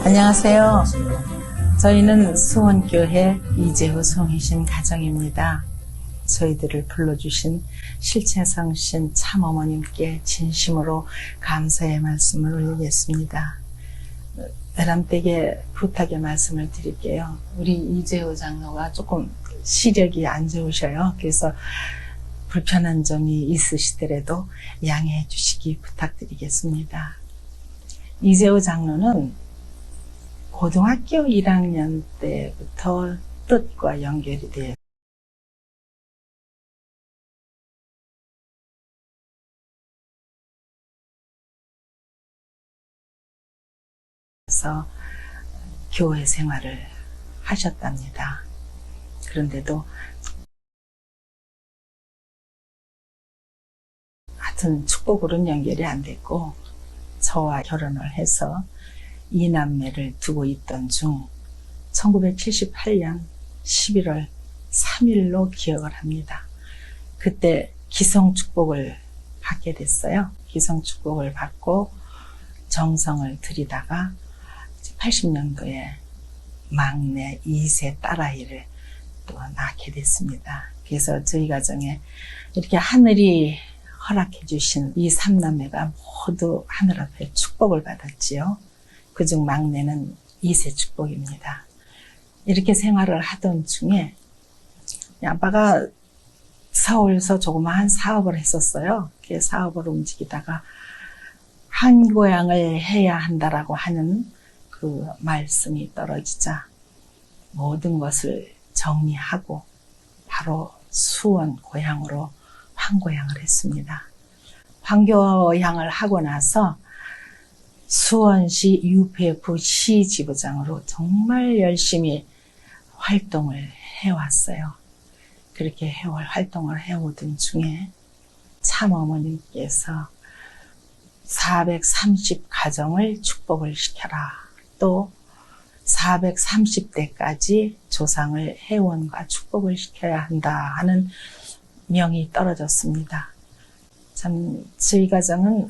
안녕하세요. 저희는 수원교회 이재호 송희신 가정입니다. 저희들을 불러주신 실채성신 참어머님께 진심으로 감사의 말씀을 올리겠습니다. 베란댁에 부탁의 말씀을 드릴게요. 우리 이재호 장로가 조금 시력이 안 좋으셔요. 그래서 불편한 점이 있으시더라도 양해해 주시기 부탁드리겠습니다. 이재호 장로는 고등학교 1학년 때부터 뜻과 연결이 돼요. 그래서 교회 생활을 하셨답니다. 그런데도 하여튼 축복으로는 연결이 안 됐고 저와 결혼을 해서 2남매를 두고 있던 중 1978년 11월 3일로 기억을 합니다. 그때 기성축복을 받게 됐어요. 기성축복을 받고 정성을 들이다가 80년도에 막내 2세 딸아이를 또 낳게 됐습니다. 그래서 저희 가정에 이렇게 하늘이 허락해 주신 이 3남매가 모두 하늘 앞에 축복을 받았지요. 그중 막내는 2세 축복입니다. 이렇게 생활을 하던 중에 아빠가 서울에서 조그마한 사업을 했었어요. 그 사업을 움직이다가 한 고향을 해야 한다라고 하는 그 말씀이 떨어지자 모든 것을 정리하고 바로 수원 고향으로 환고향을 했습니다. 환고향을 하고 나서 수원시 UPF 시지부장으로 정말 열심히 활동을 해왔어요. 그렇게 활동을 해오던 중에 참어머님께서 430가정을 축복을 시켜라. 또 430대까지 조상을 해원과 축복을 시켜야 한다 하는 명이 떨어졌습니다. 참 저희 가정은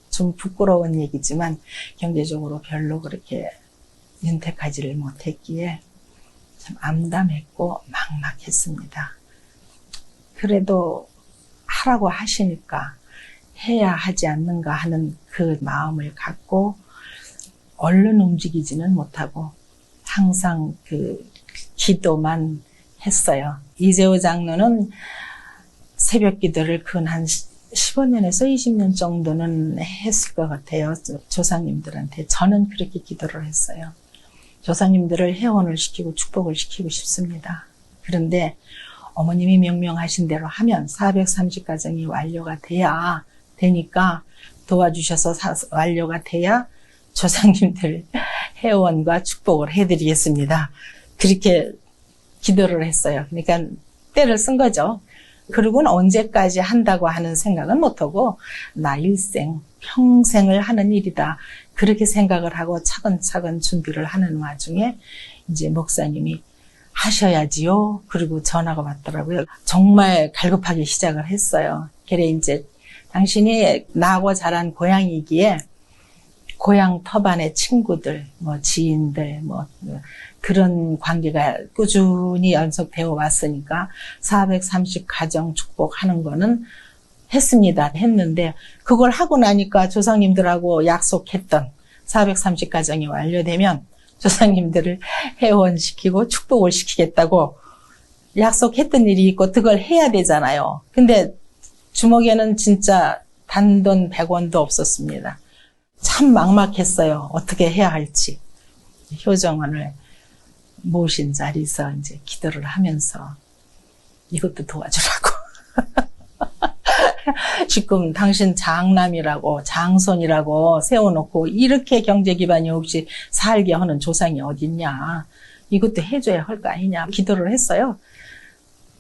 좀 부끄러운 얘기지만 경제적으로 별로 그렇게 윤택하지를 못했기에 참 암담했고 막막했습니다. 그래도 하라고 하시니까 해야 하지 않는가 하는 그 마음을 갖고 얼른 움직이지는 못하고 항상 그 기도만 했어요. 이재호 장로는 새벽 기도를 근 한 15년에서 20년 정도는 했을 것 같아요. 조상님들한테. 저는 그렇게 기도를 했어요. 조상님들을 회원을 시키고 축복을 시키고 싶습니다. 그런데 어머님이 명명하신 대로 하면 430가정이 완료가 돼야 되니까 도와주셔서 완료가 돼야 조상님들 회원과 축복을 해드리겠습니다. 그렇게 기도를 했어요. 그러니까 때를 쓴 거죠. 그리고는 언제까지 한다고 하는 생각은 못하고 나 일생 평생을 하는 일이다. 그렇게 생각을 하고 차근차근 준비를 하는 와중에 이제 목사님이 하셔야지요. 그리고 전화가 왔더라고요. 정말 갈급하게 시작을 했어요. 그래 이제 당신이 나하고 자란 고향이기에 고향 터반의 친구들, 지인들, 그런 관계가 꾸준히 연속되어 왔으니까 430가정 축복하는 거는 했는데 그걸 하고 나니까 조상님들하고 약속했던 430가정이 완료되면 조상님들을 회원시키고 축복을 시키겠다고 약속했던 일이 있고 그걸 해야 되잖아요. 근데 주먹에는 진짜 단돈 100원도 없었습니다. 참 막막했어요. 어떻게 해야 할지. 효정원을 모신 자리에서 이제 기도를 하면서 이것도 도와주라고. 지금 당신 장남이라고 장손이라고 세워놓고 이렇게 경제 기반이 없이 살게 하는 조상이 어딨냐. 이것도 해줘야 할 거 아니냐. 기도를 했어요.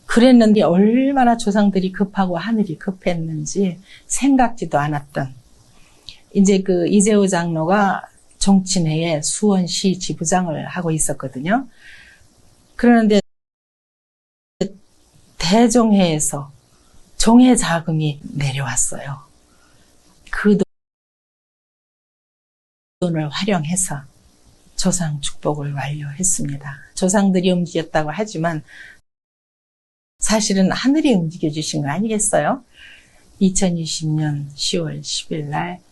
그랬는데 얼마나 조상들이 급하고 하늘이 급했는지 생각지도 않았던 이제 그 이재호 장로가 종친회에 수원시 지부장을 하고 있었거든요. 그러는데 대종회에서 종회 자금이 내려왔어요. 그 돈을 활용해서 조상 축복을 완료했습니다. 조상들이 움직였다고 하지만 사실은 하늘이 움직여주신 거 아니겠어요? 2020년 10월 10일 날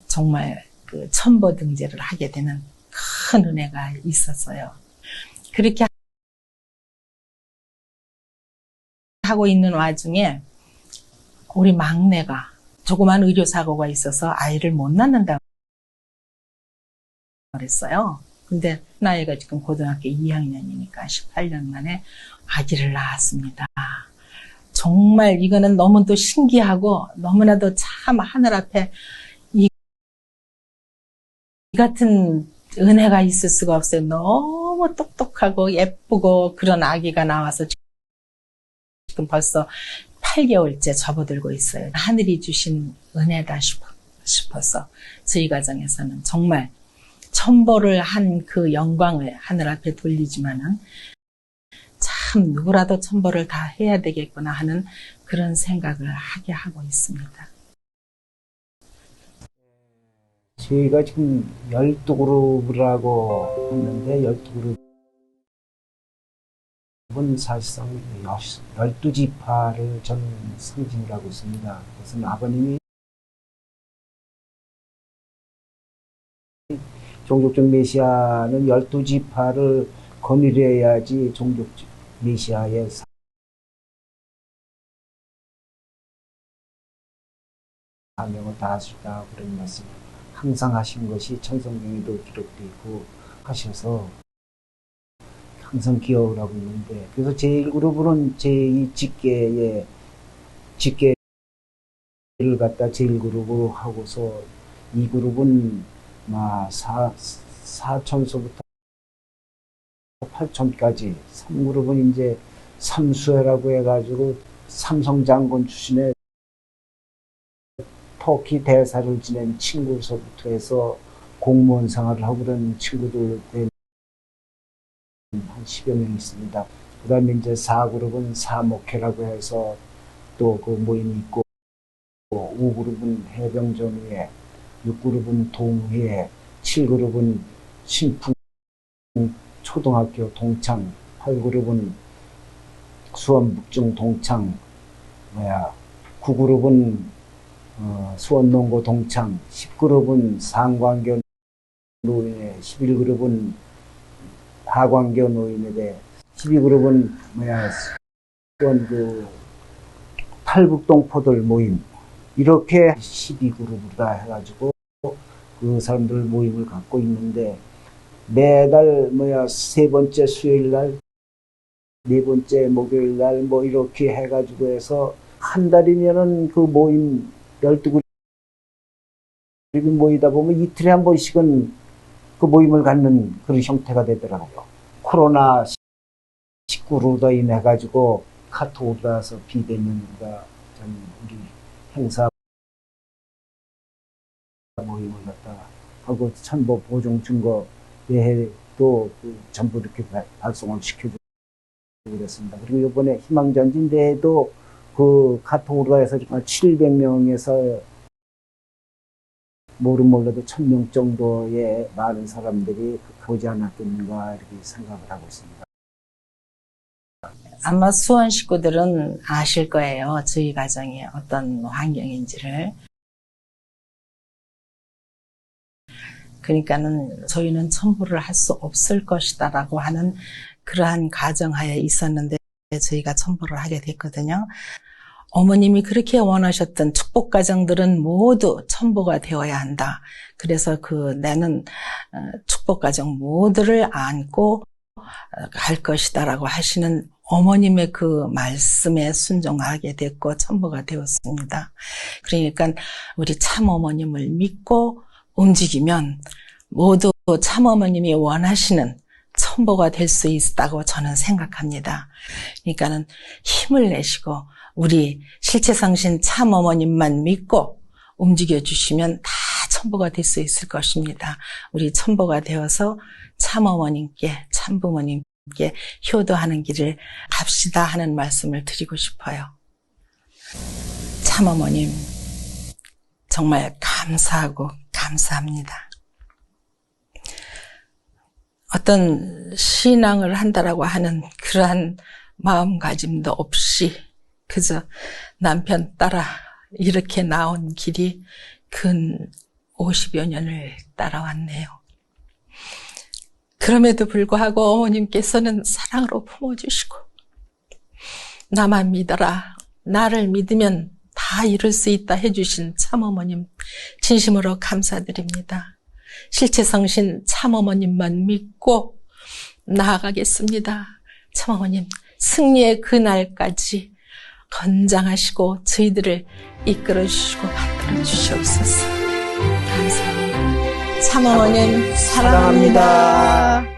정말 그 천보등재를 하게 되는 큰 은혜가 있었어요. 그렇게 하고 있는 와중에 우리 막내가 조그만 의료사고가 있어서 아이를 못 낳는다고 그랬어요. 근데 나이가 지금 고등학교 2학년이니까 18년 만에 아기를 낳았습니다. 정말 이거는 너무도 신기하고 너무나도 참 하늘 앞에 이 같은 은혜가 있을 수가 없어요. 너무 똑똑하고 예쁘고 그런 아기가 나와서 지금 벌써 8개월째 접어들고 있어요. 하늘이 주신 은혜다 싶어서 저희 가정에서는 정말 천보를 한 그 영광을 하늘 앞에 돌리지만은 참 누구라도 천보를 다 해야 되겠구나 하는 그런 생각을 하게 하고 있습니다. 저희가 지금 12그룹이라고 했는데 12그룹은 사실상 12지파를 저는 상징하고 있습니다. 그래서 아버님이 종족적 메시아는 12지파를 거느려야지 종족적 메시아의 사명을 다하시다 그런 말씀을 항상 하신 것이 천성경에도 기록되어 있고 하셔서 항상 기억을 하고 있는데, 그래서 제1그룹은 제2직계의 직계를 갖다 제1그룹으로 하고서 2그룹은 4천서부터 8천까지, 3그룹은 이제 삼수회라고 해가지고 삼성장군 출신의 터키 대사를 지낸 친구서부터 해서 공무원 생활을 하고 그런 친구들 한 10여 명 있습니다. 그 다음에 이제 4그룹은 사목회라고 해서 또 그 모임이 있고, 5그룹은 해병전후회, 6그룹은 동회, 7그룹은 신풍 초등학교 동창, 8그룹은 수원 북중 동창, 9그룹은 수원농고 동창, 10그룹은 상관교 노인회, 11그룹은 하관교 노인회대, 12그룹은 수원 그 탈북동포들 모임, 이렇게 12그룹이다 해가지고 그 사람들 모임을 갖고 있는데, 매달 세 번째 수요일 날, 네 번째 목요일 날 이렇게 해가지고 해서 한 달이면은 그 모임 12그룹이 모이다 보면 이틀에 한 번씩은 그 모임을 갖는 그런 형태가 되더라고요. 코로나 19로 인해 가지고 카톡으로 와서 비대면으로 우리 행사 모임을 갖다가 하고 천보 보증 증거 대회도 전부 이렇게 발송을 시켜주고 그랬습니다. 그리고 이번에 희망전진 대회도 그 카톡으로 해서 700명에서 몰라도 1000명 정도의 많은 사람들이 보지 않았겠는가 이렇게 생각을 하고 있습니다. 아마 수원 식구들은 아실 거예요. 저희 가정이 어떤 환경인지를. 그러니까는 저희는 천보를 할 수 없을 것이다라고 하는 그러한 가정하에 있었는데 저희가 천보를 하게 됐거든요. 어머님이 그렇게 원하셨던 축복 가정들은 모두 천보가 되어야 한다. 그래서 나는 축복 가정 모두를 안고 갈 것이다라고 하시는 어머님의 그 말씀에 순종하게 됐고 천보가 되었습니다. 그러니까 우리 참 어머님을 믿고 움직이면 모두 참 어머님이 원하시는 천보가 될 수 있다고 저는 생각합니다. 그러니까는 힘을 내시고 우리 실체성신 참 어머님만 믿고 움직여 주시면 다 천보가 될 수 있을 것입니다. 우리 천보가 되어서 참 어머님께 참 부모님께 효도하는 길을 갑시다 하는 말씀을 드리고 싶어요. 참 어머님 정말 감사하고 감사합니다. 어떤 신앙을 한다라고 하는 그러한 마음가짐도 없이 그저 남편 따라 이렇게 나온 길이 근 50여 년을 따라왔네요. 그럼에도 불구하고 어머님께서는 사랑으로 품어주시고 나만 믿어라, 나를 믿으면 다 이룰 수 있다 해주신 참어머님 진심으로 감사드립니다. 실체성신 참어머님만 믿고 나아가겠습니다. 참어머님 승리의 그날까지 건장하시고 저희들을 이끌어주시고 받들어주시옵소서. 감사합니다. 참어머님 사랑합니다.